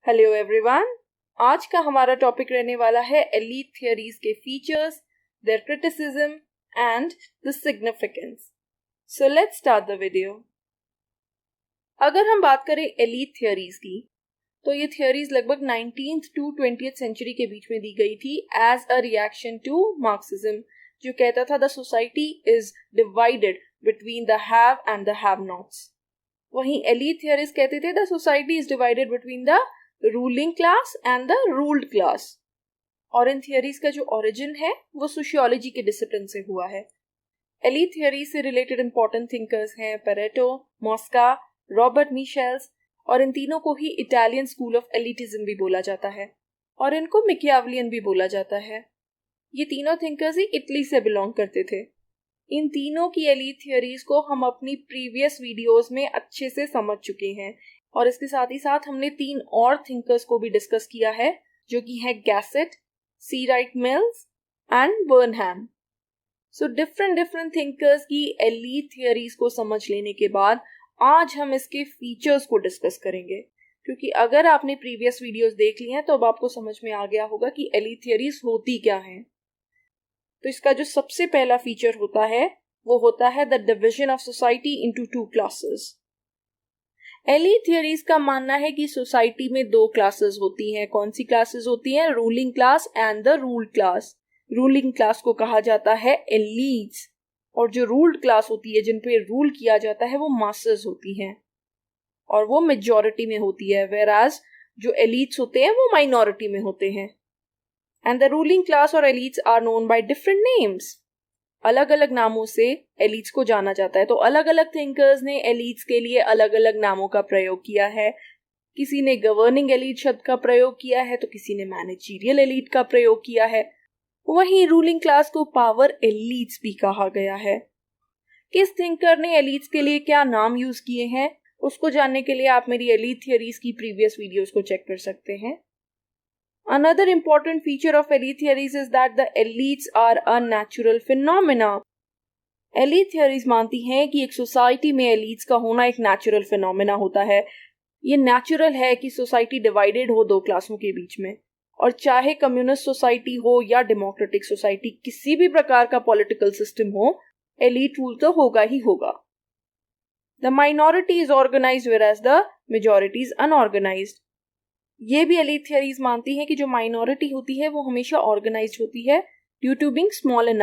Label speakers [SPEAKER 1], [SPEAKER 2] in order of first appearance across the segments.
[SPEAKER 1] Hello everyone. आज का हमारा टॉपिक रहने वाला है एलीट थियरीज के features, their criticism and the significance. So let's start the video. अगर हम बात करें एलीट थियरीज की, तो ये थियरीज लगभग 19th टू 20th सेंचुरी के बीच में दी गई थी as a reaction to Marxism, जो कहता था the society is divided between the have and the have nots. वहीं एलीट थियरीज कहते थे the society is divided between the ruling class and the ruled class. और इन थियरीज का जो ओरिजिन है वो सोशियोलॉजी के डिसिप्लिन से हुआ है। एलीट थियरी से रिलेटेड इंपॉर्टेंट थिंकर्स हैं पेरेटो, मॉस्का, रॉबर्ट मिशेल्स, और इन तीनों को ही इटालियन स्कूल ऑफ एलिटिज्म भी बोला जाता है और इनको मिकियावलियन भी बोला जाता है। ये तीनों थिंकर्स ही इटली से बिलोंग करते थे। इन तीनों की एलीट थियरीज को हम अपनी प्रीवियस वीडियोस में अच्छे से समझ चुके हैं और इसके साथ ही साथ हमने 3 और थिंकर्स को भी डिस्कस किया है, जो कि है Gasset, C Wright Mills and Burnham. So different thinkers की एलीट थियरीज को समझ लेने के बाद आज हम इसके फीचर्स को डिस्कस करेंगे, क्योंकि अगर आपने प्रीवियस वीडियोस देख ली हैं तो अब आपको समझ में आ गया होगा कि एलीट थियरीज होती क्या हैं। तो इसका जो सबसे पहला फीचर होता है वो होता है the division of society into 2 classes. Elite theories का मानना है कि सोसाइटी में 2 क्लासेस होती हैं। कौन सी क्लासेस होती हैं? Ruling class and the ruled class. Ruling class को कहा जाता है एलीट्स, और जो रूल्ड क्लास होती है, जिन पे रूल किया जाता है, वो मासेस होती हैं और वो मेजॉरिटी में होती है, वेराज जो एलीट्स होते हैं वो माइनॉरिटी में होते हैं। एंड द रूलिंग क्लास और elites are known by different names. अलग अलग नामों से एलीट्स को जाना जाता है। तो अलग अलग थिंकर्स ने एलीट्स के लिए अलग अलग नामों का प्रयोग किया है। किसी ने गवर्निंग एलीट शब्द का प्रयोग किया है तो किसी ने मैनेजरियल एलीट का प्रयोग किया है। वहीं रूलिंग क्लास को पावर एलीट्स भी कहा गया है। किस थिंकर ने एलीट्स के लिए क्या नाम यूज किए हैं उसको जानने के लिए आप मेरी एलीट थियरीज की प्रीवियस वीडियोस को चेक कर सकते हैं। Another important feature of elite theories is that the elites are a natural phenomena. Elite theories मानती हैं कि एक सोसाइटी में elites का होना एक natural phenomena होता है। ये natural है कि सोसाइटी डिवाइडेड हो 2 क्लासों के बीच में, और चाहे कम्युनिस्ट सोसाइटी हो या डेमोक्रेटिक सोसाइटी, किसी भी प्रकार का पॉलिटिकल सिस्टम हो, elite रूल तो होगा ही होगा। The minority is organized whereas the majority is unorganized. ये भी एलीट थियरीज मानती हैं कि जो माइनॉरिटी होती है वो हमेशा ऑर्गेनाइज्ड होती है due to being small in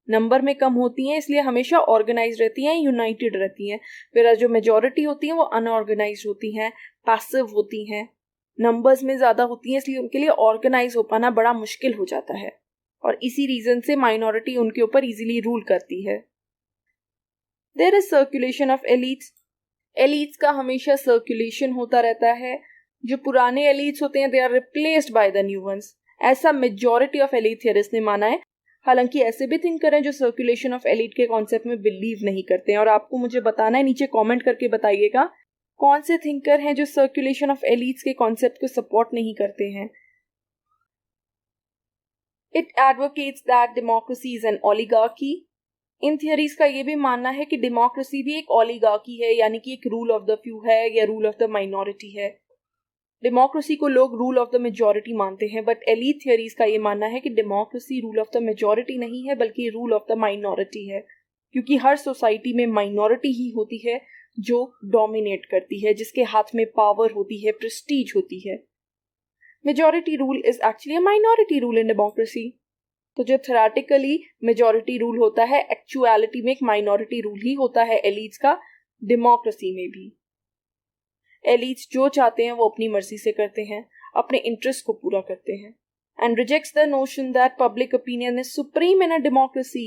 [SPEAKER 1] number में कम होती हैं, इसलिए हमेशा ऑर्गेनाइज्ड रहती हैं, यूनाइटेड रहती हैं। फिर जो मेजॉरिटी होती है वो अनऑर्गेनाइज्ड होती हैं, पैसिव होती हैं, नंबर्स में ज्यादा होती हैं, इसलिए उनके लिए ऑर्गेनाइज हो पाना बड़ा मुश्किल हो जाता है और इसी रीजन से माइनॉरिटी उनके ऊपर इजीली रूल करती है। There is circulation of elites. Elites का हमेशा सर्कुलेशन होता रहता है। जो पुराने एलीट्स होते हैं they are replaced by the new ones, ऐसा मेजॉरिटी ऑफ एलीट थियरिस्ट ने माना है। हालांकि ऐसे भी थिंकर हैं जो सर्कुलेशन ऑफ एलीट के कॉन्सेप्ट में बिलीव नहीं करते हैं, और आपको मुझे बताना है, नीचे कमेंट करके बताइएगा कौन से थिंकर हैं जो सर्कुलेशन ऑफ एलीट्स के कॉन्सेप्ट को सपोर्ट नहीं करते हैं। It advocates that democracy is an oligarchy. In theories का ये भी मानना है कि डेमोक्रेसी भी एक ओलिगार्की है, यानी कि एक रूल ऑफ द फ्यू है या रूल ऑफ द माइनॉरिटी है। डेमोक्रेसी को लोग रूल ऑफ द मेजॉरिटी मानते हैं, बट एलीट थियरीज का ये मानना है कि democracy rule of the majority नहीं है बल्कि रूल ऑफ द माइनॉरिटी है, क्योंकि हर सोसाइटी में माइनॉरिटी ही होती है जो डोमिनेट करती है, जिसके हाथ में पावर होती है, प्रेस्टीज होती है। Majority rule is actually a minority rule in democracy. तो जो थ्योरेटिकली मेजॉरिटी रूल होता है, एक्चुअलिटी में एक माइनॉरिटी रूल ही होता है एलीट्स का, डेमोक्रेसी में भी। एलीट्स जो चाहते हैं वो अपनी मर्जी से करते हैं, अपने इंटरेस्ट को पूरा करते हैं, and rejects the notion that public opinion is supreme in a democracy.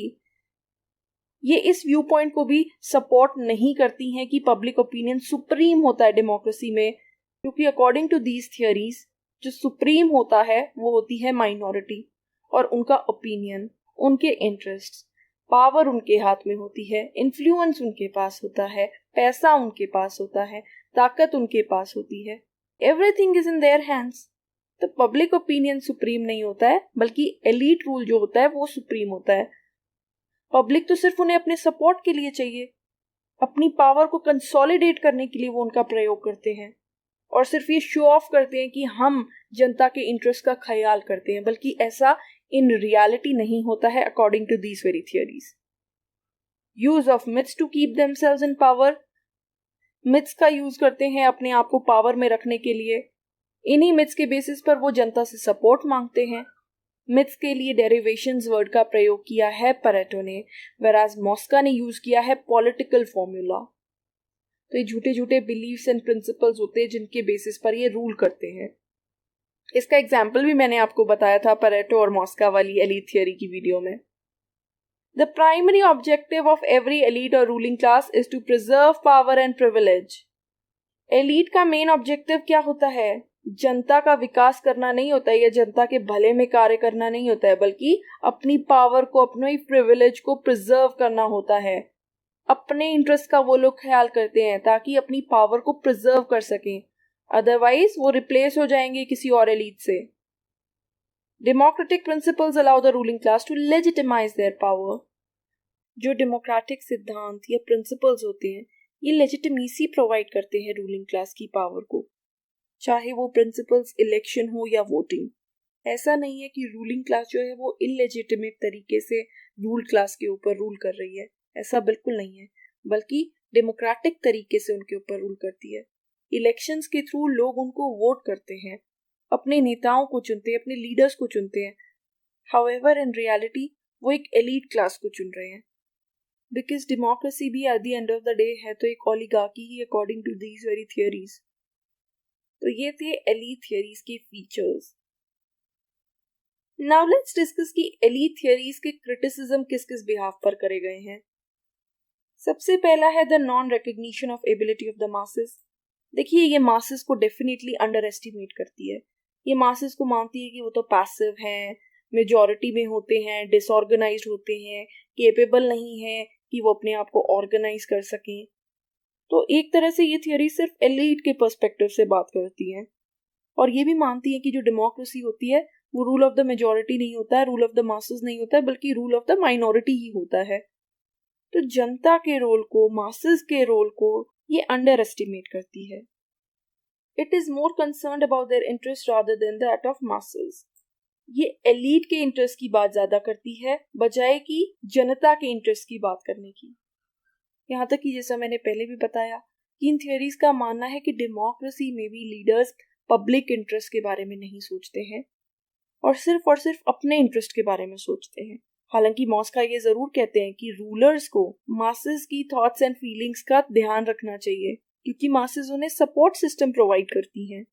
[SPEAKER 1] ये इस व्यू पॉइंट को भी सपोर्ट नहीं करती हैं कि पब्लिक ओपिनियन सुप्रीम होता है डेमोक्रेसी में, क्योंकि अकॉर्डिंग टू दीज थियरीज जो सुप्रीम होता है वो होती है माइनॉरिटी, और उनका ओपिनियन, उनके इंटरेस्ट, पावर उनके हाथ में होती है, इन्फ्लुएंस उनके पास होता है, पैसा उनके पास होता है, ताकत उनके पास होती है। Everything is in their hands. तो पब्लिक ओपिनियन सुप्रीम नहीं होता है बल्कि एलीट रूल जो होता है वो सुप्रीम होता है। पब्लिक तो सिर्फ उन्हें अपने सपोर्ट के लिए चाहिए, अपनी पावर को कंसोलिडेट करने के लिए वो उनका प्रयोग करते हैं। और सिर्फ ये शो ऑफ करते हैं कि हम जनता के इंटरेस्ट का ख्याल करते हैं, बल्कि ऐसा इन रियलिटी नहीं होता है according to these very theories. Use of myths to keep themselves in power, myths का यूज करते हैं अपने आप को पावर में रखने के लिए। इन्हीं मिथ्स के बेसिस पर वो जनता से सपोर्ट मांगते हैं। मिथ्स के लिए डेरिवेशंस वर्ड का प्रयोग किया है पेरेटो ने, वेराज मॉस्का ने यूज किया है पॉलिटिकल फॉर्मूला। तो ये झूठे झूठे बिलीव्स एंड प्रिंसिपल्स होते हैं जिनके बेसिस पर ये रूल करते हैं। इसका एग्जाम्पल भी मैंने आपको बताया था पेरेटो और मॉस्का वाली एलीट थियरी की वीडियो में। The primary objective of every elite or ruling class is to preserve power and privilege. Elite का मेन ऑब्जेक्टिव क्या होता है? जनता का विकास करना नहीं होता है या जनता के भले में कार्य करना नहीं होता है, बल्कि अपनी पावर को, अपने प्रिविलेज को प्रिजर्व करना होता है। अपने इंटरेस्ट का वो लोग ख्याल करते हैं ताकि अपनी पावर को प्रिजर्व कर सकें, अदरवाइज वो रिप्लेस हो जाएंगे किसी और एलीट से। Democratic principles allow the ruling class to legitimise their power. जो डेमोक्रेटिक सिद्धांत या प्रिंसिपल्स होते हैं ये लेजिटिमेसी प्रोवाइड करते हैं रूलिंग क्लास की पावर को, चाहे वो प्रिंसिपल्स इलेक्शन हो या वोटिंग। ऐसा नहीं है कि रूलिंग क्लास जो है वो इलेजिटिमेट तरीके से रूल क्लास के ऊपर रूल कर रही है, ऐसा बिल्कुल नहीं है, बल्कि डेमोक्रेटिक तरीके से उनके ऊपर रूल करती है। इलेक्शंस के थ्रू लोग उनको वोट करते हैं, अपने नेताओं को चुनते हैं, अपने लीडर्स को चुनते हैं। हाउएवर इन रियलिटी वो एक एलीट क्लास को चुन रहे हैं, बिकॉज डेमोक्रेसी भी at the end of the day है तो एक ओलिगार्की ही according to these very theories. तो ये थे एलीट थियरीज के फीचर्स। नाउ लेट्स डिस्कस कि एलीट थियरीज के क्रिटिसिज्म किस किस बिहाफ पर करे गए हैं। सबसे पहला है the non recognition of ability of the masses. देखिए ये मासेस को डेफिनेटली अंडर एस्टिमेट करती है। ये मासेस को मानती है कि वो तो पैसिव हैं, मेजॉरिटी में होते हैं, डिसऑर्गेनाइज्ड होते हैं, केपेबल नहीं है कि वो अपने आप को ऑर्गेनाइज कर सकें। तो एक तरह से ये थियरी सिर्फ एलीट के पर्सपेक्टिव से बात करती है और ये भी मानती है कि जो डेमोक्रेसी होती है वो रूल ऑफ द मेजॉरिटी नहीं होता है, रूल ऑफ द मासेस नहीं होता है, बल्कि रूल ऑफ द माइनॉरिटी ही होता है। तो जनता के रोल को, मासेस के रोल को ये अंडर एस्टिमेट करती है। It is more concerned about their interest rather than that of masses. ये एलीट के इंटरेस्ट की बात ज्यादा करती है बजाय कि जनता के इंटरेस्ट की बात करने की। यहाँ तक कि जैसा मैंने पहले भी बताया कि इन थियरीज का मानना है कि डेमोक्रेसी में भी लीडर्स पब्लिक इंटरेस्ट के बारे में नहीं सोचते हैं और सिर्फ अपने इंटरेस्ट के बारे में सोचते हैं। हालांकि मॉस्का ये जरूर कहते हैं कि रूलर्स को मासेस की थॉट्स एंड फीलिंग्स का ध्यान रखना चाहिए क्योंकि मासेस उन्हें सपोर्ट सिस्टम प्रोवाइड करती हैं।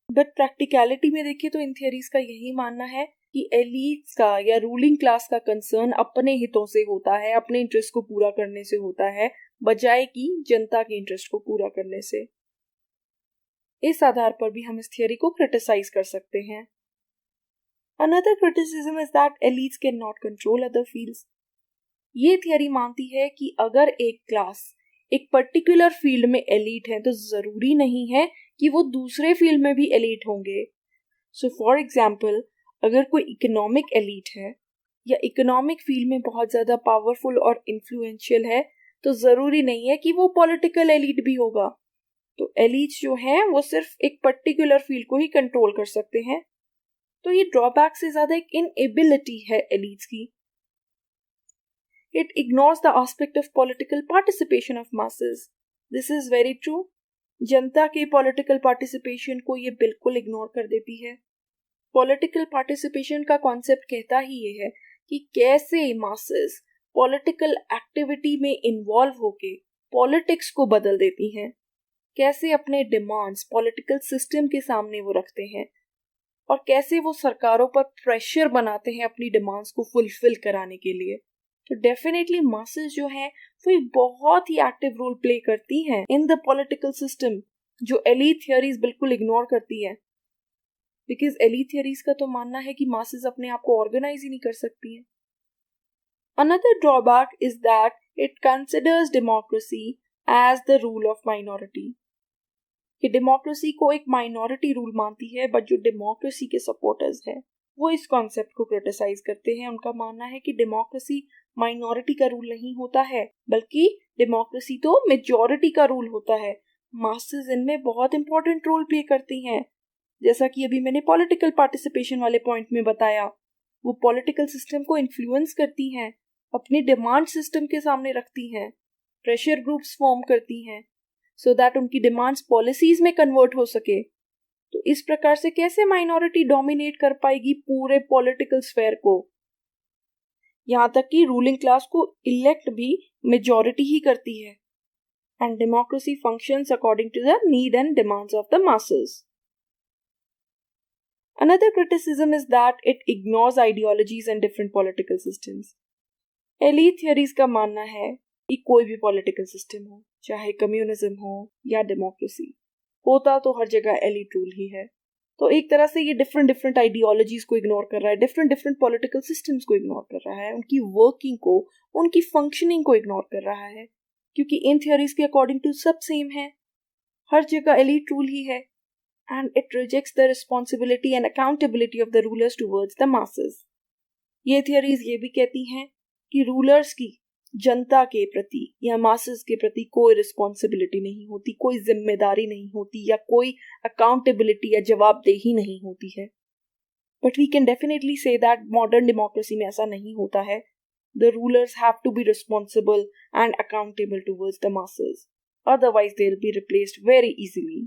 [SPEAKER 1] बट प्रैक्टिकलिटी में देखिए तो इन थियरीज का यही मानना है कि एलीट्स का या रूलिंग क्लास का कंसर्न अपने हितों से होता है, अपने इंटरेस्ट को पूरा करने से होता है बजाय कि जनता के इंटरेस्ट को पूरा करने से। इस आधार पर भी हम इस थियरी को क्रिटिसाइज कर सकते हैं। Another criticism is that elites cannot control other fields. ये थियरी मानती है कि अगर एक क्लास एक पर्टिकुलर फील्ड में एलीट है तो जरूरी नहीं है कि वो दूसरे फील्ड में भी एलीट होंगे। सो फॉर एग्जाम्पल अगर कोई इकोनॉमिक एलीट है या इकोनॉमिक फील्ड में बहुत ज्यादा पावरफुल और इन्फ्लुएंशियल है तो जरूरी नहीं है कि वो पॉलिटिकल एलीट भी होगा। तो एलीट्स जो हैं वो सिर्फ एक पर्टिकुलर फील्ड को ही कंट्रोल कर सकते हैं। तो ये ड्रॉबैक से ज्यादा एक इनएबिलिटी है एलीट्स की। It ignores the aspect of political participation of masses. This is very true. जनता के पॉलिटिकल पार्टिसिपेशन को ये बिल्कुल इग्नोर कर देती है। पॉलिटिकल पार्टिसिपेशन का कॉन्सेप्ट कहता ही ये है कि कैसे मासेस पॉलिटिकल एक्टिविटी में इन्वॉल्व होके पॉलिटिक्स को बदल देती हैं, कैसे अपने डिमांड्स पॉलिटिकल सिस्टम के सामने वो रखते हैं और कैसे वो सरकारों पर प्रेशर बनाते हैं अपनी डिमांड्स को फुलफिल कराने के लिए। तो डेफिनेटली मासेस जो हैं वो एक बहुत ही एक्टिव रोल प्ले करती हैं इन द पॉलिटिकल सिस्टम, जो एलीट थियरीज बिल्कुल इग्नोर करती है। बिकॉज एलीट थियरीज का तो मानना है कि मासेस अपने आप को ऑर्गेनाइज ही नहीं कर सकती हैं। Another drawback is that it considers democracy as the rule of minority. कि डेमोक्रेसी को एक माइनॉरिटी रूल मानती है, बट जो डेमोक्रेसी के सपोर्टर्स हैं वो इस कॉन्सेप्ट को क्रिटिसाइज करते हैं। उनका मानना है कि डेमोक्रेसी माइनॉरिटी का रूल नहीं होता है, बल्कि डेमोक्रेसी तो मेजॉरिटी का रूल होता है। मासेस इनमें बहुत इंपॉर्टेंट रोल प्ले करती हैं। जैसा कि अभी मैंने पॉलिटिकल पार्टिसिपेशन वाले पॉइंट में बताया, वो पॉलिटिकल सिस्टम को इन्फ्लुएंस करती हैं, अपनी डिमांड सिस्टम के सामने रखती हैं, प्रेशर ग्रुप्स फॉर्म करती हैं सो दैट उनकी डिमांड्स पॉलिसीज में कन्वर्ट हो सके। तो इस प्रकार से कैसे माइनॉरिटी डोमिनेट कर पाएगी पूरे पॉलिटिकल स्फेयर को? यहाँ तक कि रूलिंग क्लास को इलेक्ट भी मेजॉरिटी ही करती है। And democracy functions according to the need and demands of the masses. Another criticism is that it ignores ideologies and different political systems. Elite theories का मानना है कि कोई भी पॉलिटिकल सिस्टम हो, चाहे कम्युनिज्म हो या डेमोक्रेसी, होता तो हर जगह एलीट रूल ही है। तो एक तरह से ये डिफरेंट आइडियोलॉजीज को इग्नोर कर रहा है, डिफरेंट पॉलिटिकल सिस्टम्स को इग्नोर कर रहा है, उनकी वर्किंग को, उनकी फंक्शनिंग को इग्नोर कर रहा है, क्योंकि इन थियोरीज के अकॉर्डिंग टू सब सेम है, हर जगह एलीट रूल ही है। And it rejects the responsibility and accountability of the rulers towards the masses. ये theories ये भी कहती हैं कि रूलर्स की जनता के प्रति या masses के प्रति कोई responsibility नहीं होती, कोई जिम्मेदारी नहीं होती या कोई accountability या जवाबदेही नहीं होती है। But we can definitely say that modern democracy में ऐसा नहीं होता है। The rulers have to be responsible and accountable towards the masses. Otherwise they'll be replaced very easily.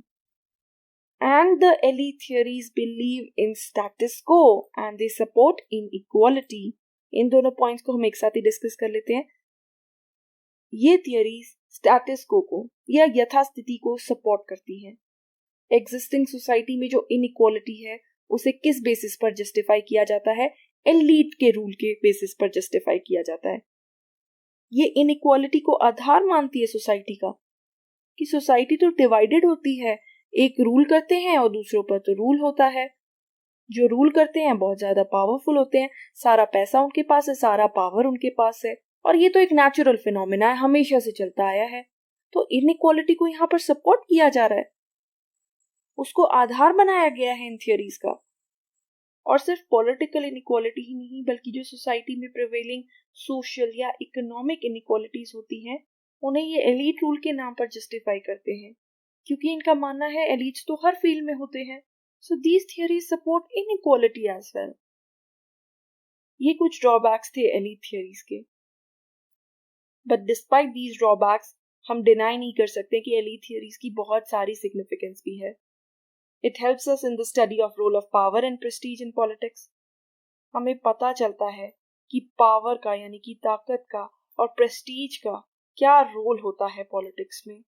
[SPEAKER 1] And the elite theories believe in status quo and they support inequality. इन दोनों points को हम एक साथ ही डिस्कस कर लेते हैं। ये theories status को या यथास्थिति को सपोर्ट करती हैं। एग्जिस्टिंग सोसाइटी में जो इनइक्वालिटी है उसे किस बेसिस पर जस्टिफाई किया जाता है? एलीट के रूल के बेसिस पर जस्टिफाई किया जाता है। ये इनइक्वालिटी को आधार मानती है सोसाइटी का, कि सोसाइटी तो डिवाइडेड होती है, एक रूल करते हैं और दूसरों पर तो रूल होता है। जो रूल करते हैं बहुत ज्यादा पावरफुल होते हैं, सारा पैसा उनके पास है, सारा पावर उनके पास है, और ये तो एक नेचुरल फिनोमेना है, हमेशा से चलता आया है। तो इनइक्वालिटी को यहाँ पर सपोर्ट किया जा रहा है, उसको आधार बनाया गया है इन थियोरीज का। और सिर्फ पॉलिटिकल इनइक्वालिटी ही नहीं, बल्कि जो सोसाइटी में प्रिवेलिंग सोशल या इकोनॉमिक इनइक्वालिटीज होती हैं, उन्हें ये एलीट रूल के नाम पर जस्टिफाई करते हैं, क्योंकि इनका मानना है एलीट्स तो हर फील्ड में होते हैं। So these theories support inequality as well. ये कुछ ड्रॉबैक्स थे एलीट थियरीज के, बट डिस्पाइट दीज ड्रॉबैक्स हम डिनाई नहीं कर सकते कि एलीट थियरीज की बहुत सारी सिग्निफिकेंस भी है। It helps us in the study of role of power and prestige in politics. हमें पता चलता है कि पावर का यानी कि ताकत का और प्रेस्टीज का क्या रोल होता है पॉलिटिक्स में,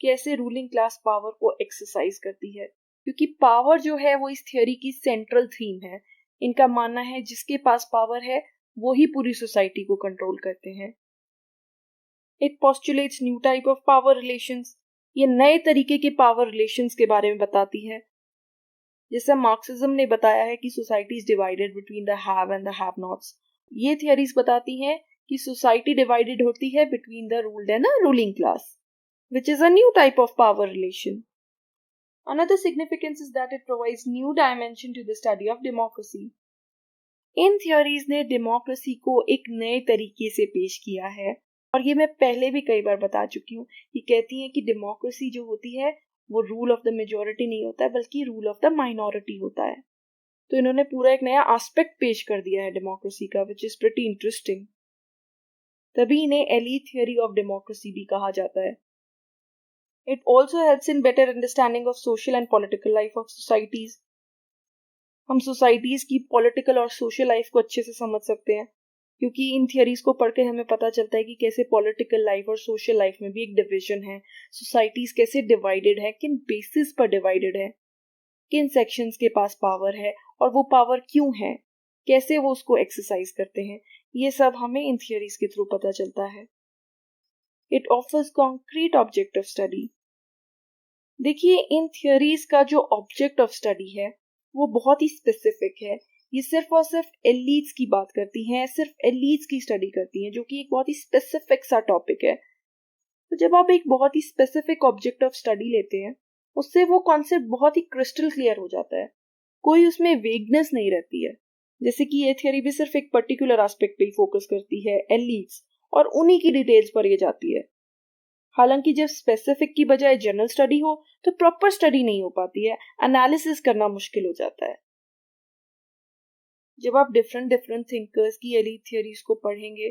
[SPEAKER 1] कैसे रूलिंग क्लास पावर को एक्सरसाइज करती है, क्योंकि पावर जो है वो इस थियोरी की सेंट्रल थीम है। इनका मानना है जिसके पास पावर है वो ही पूरी सोसाइटी को कंट्रोल करते हैं। It postulates new type of power relations. ये नए तरीके के पावर रिलेशंस के बारे में बताती है। जैसा मार्क्सिज्म ने बताया है कि society is divided between the have and the have knots, ये थियोरीज बताती हैं कि सोसाइटी डिवाइडेड होती है between the ruled and the ruling class, which is a new type of power relation. Another significance is that it provides new dimension to the study of democracy. In theories ने democracy को एक नए तरीके से पेश किया है, और ये मैं पहले भी कई बार बता चुकी हूँ। ये कहती हैं कि democracy जो होती है वो rule of the majority नहीं होता है, बल्कि rule of the minority होता है। तो इन्होंने पूरा एक नया aspect पेश कर दिया है democracy का, which is pretty interesting. तभी इन्हें elite theory of democracy भी कहा जाता है। It also helps in better understanding of social and political life of societies. हम societies की political और social life को अच्छे से समझ सकते हैं, क्योंकि इन theories को पढ़ के हमें पता चलता है कि कैसे political life और social life में भी एक division है, societies कैसे divided है, किन basis पर divided है, किन sections के पास power है और वो power क्यों है, कैसे वो उसको exercise करते हैं, ये सब हमें इन theories के थ्रू पता चलता है। It offers concrete object of study. देखिए इन थियोरीज का जो ऑब्जेक्ट ऑफ स्टडी है वो बहुत ही स्पेसिफिक है। ये सिर्फ और सिर्फ एलीट्स की बात करती हैं, सिर्फ एलीट्स की स्टडी करती हैं, जो कि एक बहुत ही स्पेसिफिक सा टॉपिक है। तो जब आप एक बहुत ही स्पेसिफिक ऑब्जेक्ट ऑफ स्टडी लेते हैं, उससे वो कॉन्सेप्ट बहुत ही क्रिस्टल क्लियर हो जाता है, कोई उसमें वेगनेस नहीं रहती है। जैसे कि ये थियोरी भी सिर्फ एक पर्टिकुलर एस्पेक्ट पे ही फोकस करती है, एलीट्स, और उन्हीं की डिटेल्स पर ये जाती है। हालांकि जब स्पेसिफिक की बजाय जनरल स्टडी हो तो प्रॉपर स्टडी नहीं हो पाती है, एनालिसिस करना मुश्किल हो जाता है। जब आप डिफरेंट थिंकर्स की एलीट थियरीज को पढ़ेंगे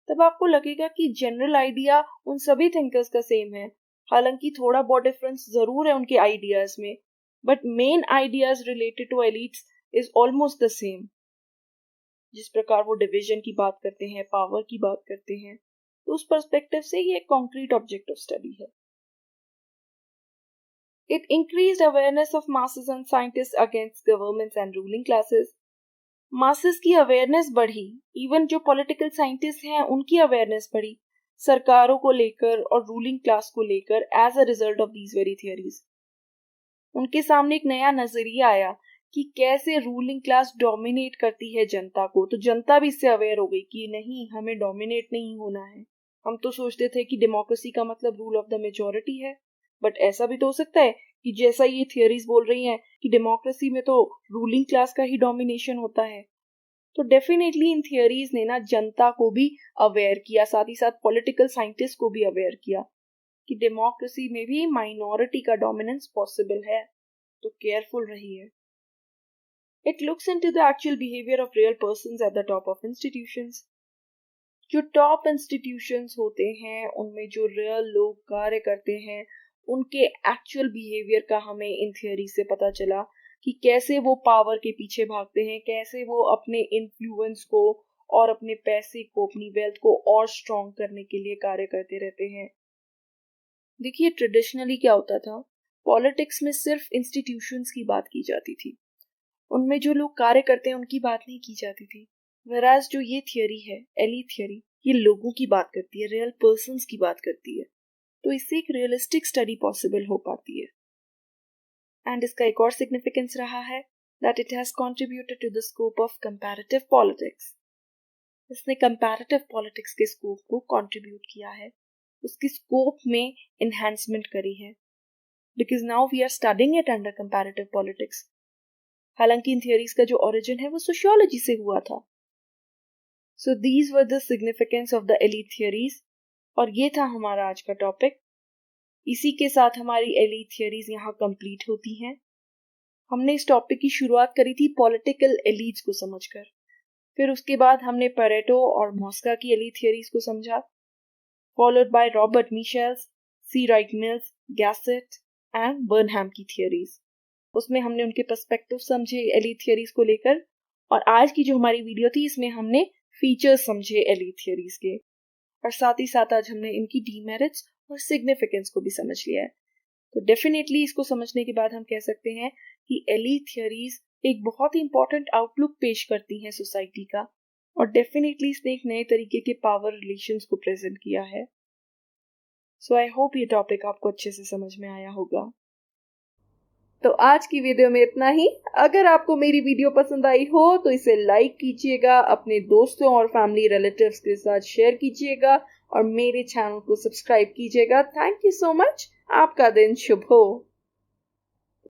[SPEAKER 1] तब आपको लगेगा कि जनरल आइडिया उन सभी थिंकर्स का सेम है। हालांकि थोड़ा बहुत डिफरेंस जरूर है उनके आइडियाज में, but main ideas related to elites is almost the same. जिस प्रकार वो डिवीजन की बात करते हैं, पावर की बात करते हैं, तो उस पर्सपेक्टिव से ये एक कॉन्क्रीट ऑब्जेक्ट ऑफ स्टडी है। It increased awareness of masses and scientists against governments and ruling classes. Masses की अवेयरनेस बढ़ी, इवन जो पॉलिटिकल साइंटिस्ट हैं उनकी अवेयरनेस बढ़ी सरकारों को लेकर और रूलिंग क्लास को लेकर as a result of these very theories. उनके सामने एक नया नजरिया आया कि कैसे रूलिंग क्लास डोमिनेट करती है जनता को, तो जनता भी इससे अवेयर हो गई कि नहीं, हमें डोमिनेट नहीं होना है। हम तो सोचते थे कि डेमोक्रेसी का मतलब रूल ऑफ द मेजॉरिटी है, बट ऐसा भी तो हो सकता है कि जैसा ये थियरीज बोल रही हैं कि डेमोक्रेसी में तो रूलिंग क्लास का ही डोमिनेशन होता है। तो डेफिनेटली इन थियरीज ने ना जनता को भी अवेयर किया, साथ ही साथ पॉलिटिकल साइंटिस्ट को भी अवेयर किया कि डेमोक्रेसी में भी माइनॉरिटी का डोमिनेंस पॉसिबल है, तो केयरफुल रहिए। It looks into the actual behaviour of real persons at the top of institutions. जो टॉप इंस्टीट्यूशंस होते हैं उनमें जो रियल लोग कार्य करते हैं उनके एक्चुअल बिहेवियर का हमें इन थियरी से पता चला कि कैसे वो पावर के पीछे भागते हैं, कैसे वो अपने इन्फ्लुएंस को और अपने पैसे को, अपनी वेल्थ को और स्ट्रॉन्ग करने के लिए कार्य करते रहते हैं। देखिए, ट्रेडिशनली क्या होता था, पॉलिटिक्स में सिर्फ इंस्टीट्यूशंस की बात की जाती थी, उनमें जो लोग कार्य करते हैं उनकी बात नहीं की जाती थी। वराज जो ये थियरी है, एलीट थियरी, ये लोगों की बात करती है, रियल पर्सन्स की बात करती है, तो इससे एक रियलिस्टिक स्टडी पॉसिबल हो पाती है। एंड इसका एक और सिग्निफिकेंस रहा है that it has contributed to the scope of comparative politics. इसने कंपैरेटिव पॉलिटिक्स के स्कोप को कंट्रीब्यूट किया है, उसकी स्कोप में एनहांसमेंट करी है, because now we are studying it under comparative politics. हालांकि इन थियरीज का जो ओरिजिन है वो सोशियोलॉजी से हुआ था। So these were the significance of the elite theories, और ये था हमारा आज का टॉपिक। इसी के साथ हमारी एलीट थियरीज यहाँ कंप्लीट होती हैं। हमने इस टॉपिक की शुरुआत करी थी पॉलिटिकल एलीट्स को समझकर, फिर उसके बाद हमने पेरेटो और मॉस्का की एलीट थियरीज को समझा, followed by Robert Michels, C Wright Mills, Gasset and Burnham की थियरीज। उसमें हमने उनके पर्सपेक्टिव समझे एलीट थियरीज को लेकर, और आज की जो हमारी वीडियो थी इसमें हमने फीचर्स समझे एलीट थियरीज के, और साथ ही साथ आज हमने इनकी डीमेरिट्स और सिग्निफिकेंस को भी समझ लिया है। तो डेफिनेटली इसको समझने के बाद हम कह सकते हैं कि एलीट थियरीज एक बहुत ही इंपॉर्टेंट आउटलुक पेश करती हैं सोसाइटी का, और डेफिनेटली इसने एक नए तरीके के पावर रिलेशंस को प्रेजेंट किया है। सो आई होप ये टॉपिक आपको अच्छे से समझ में आया होगा। तो आज की वीडियो में इतना ही। अगर आपको मेरी वीडियो पसंद आई हो तो इसे लाइक कीजिएगा, अपने दोस्तों और फैमिली रिलेटिव्स के साथ शेयर कीजिएगा और मेरे चैनल को सब्सक्राइब कीजिएगा। Thank you so much. आपका दिन शुभ हो।